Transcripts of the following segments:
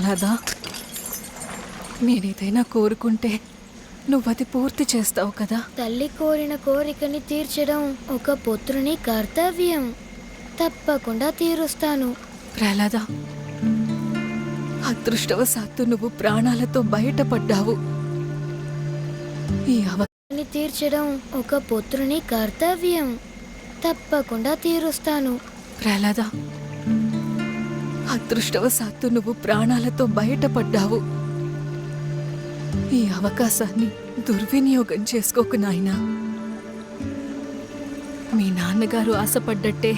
ప్రహ్లాద, నేనేదైనా కోరుకుంటే నువ్వది పూర్తి చేస్తావు కదా? తల్లి కోరిన కోరికని తీర్చడం ఒక పుత్రుని కర్తవ్యం. తప్పకుండా తీరుస్తాను. ప్రహ్లాద, అదృష్టవశాత్తు నువ్వు ప్రాణాలతో బయటపడ్డావు. ఈ అవని తీర్చడం ఒక పుత్రుని కర్తవ్యం. తప్పకుండా తీరుస్తాను. ప్రహ్లాద, అదృష్టవశాత్తు నువ్వు ప్రాణాలతో బయటపడ్డావు. ఈ అవకాశాన్ని దుర్వినియోగం చేసుకోకు నాయనా. మీ నాన్నగారు ఆశపడ్డట్టే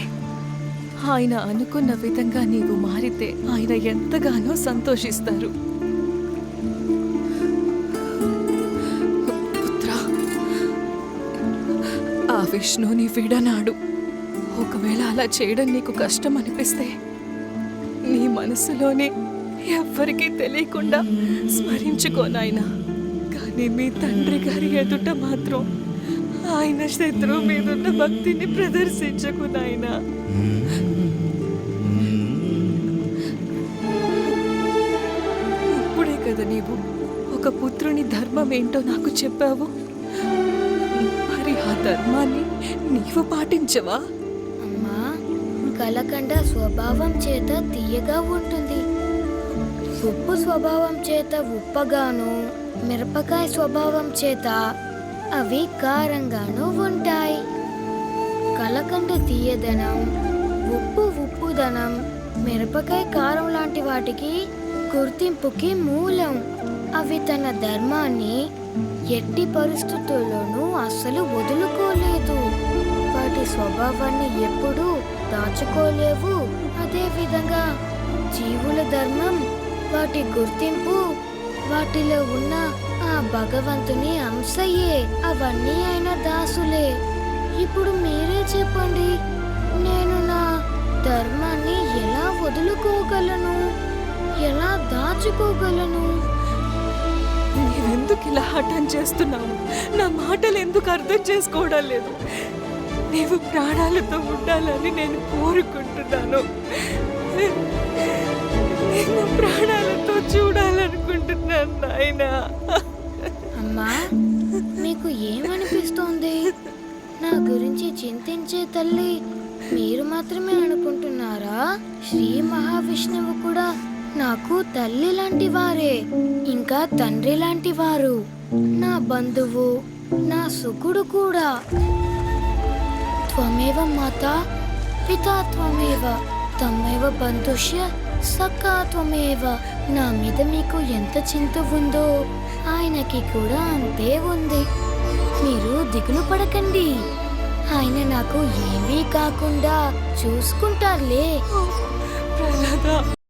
ఆయన అనుకున్న విధంగా నీవు మారితే ఆయన ఎంతగానో సంతోషిస్తారు. పుత్రా, ఆ విష్ణుని విడనాడు. ఒకవేళ అలా చేయడం నీకు కష్టం అనిపిస్తే నీ మనసులోనే ఎవ్వరికీ తెలియకుండా స్మరించుకోనాయనా. కానీ మీ తండ్రి గారి ఎదుట మాత్రం ఆయన శత్రువు మీదున్న భక్తిని ప్రదర్శించకు నాయనా. ఇప్పుడే కదా నీవు ఒక పుత్రుని ధర్మం ఏంటో నాకు చెప్పావు. మరి ఆ ధర్మాన్ని నీవు పాటించవా? అమ్మా, కలకండ స్వభావం చేత తీయగా ఉంటుంది. ఉప్పు స్వభావం చేత ఉప్పగాను, మిరపకాయ స్వభావం చేత అవి కారంగాను ఉంటాయి. కలకండ తీయదనం, ఉప్పుదనం, మిరపకాయ కారం లాంటి వాటికి గుర్తింపుకి మూలం. అవి తన ధర్మాన్ని ఎట్టి పరిస్థితుల్లోనూ అస్సలు వదులుకోలేదు. వాటి స్వభావాన్ని ఎప్పుడూ దాచుకోలేవు. అదే విధంగా జీవుల ధర్మం, వాటి గుర్తింపు, వాటిలో ఉన్న ఆ భగవంతుని అంశయే. అవన్నీ ఆయన దాసులే. ఇప్పుడు మీరే చెప్పండి, నేను నా ధర్మాన్ని ఎలా వదులుకోగలను, ఎలా దాచుకోగలను? నీవెందుకు ఇలా హఠం చేస్తున్నావు? నా మాటలు ఎందుకు అర్థం చేసుకోవడం లేదు? నీవు ప్రాణాలతో ఉండాలని నేను కోరుకుంటున్నాను. నేను ప్రాణాలతో చూడాలనుకుంటున్నాను నాయనా. అమ్మా, మీకు ఏమనిపిస్తోంది? నా గురించి చింతించే తల్లి మీరు మాత్రమే అనుకుంటున్నారా? శ్రీ మహావిష్ణువు కూడా నాకు తల్లి లాంటి వారే, ఇంకా తండ్రి లాంటి వారు, నా బంధువు, నా సుఖుడు కూడా. త్వమేవ మాతా పితా త్వమేవ తమేవ బంధుష్య సఖా త్వమేవ. నా మీద మీకు ఎంత చింత ఉందో ఆయనకి కూడా అంతే ఉంది. మీరు దిగులు పడకండి, ఆయన నాకు ఏమీ కాకుండా చూసుకుంటారులే. ప్రహ్లాద,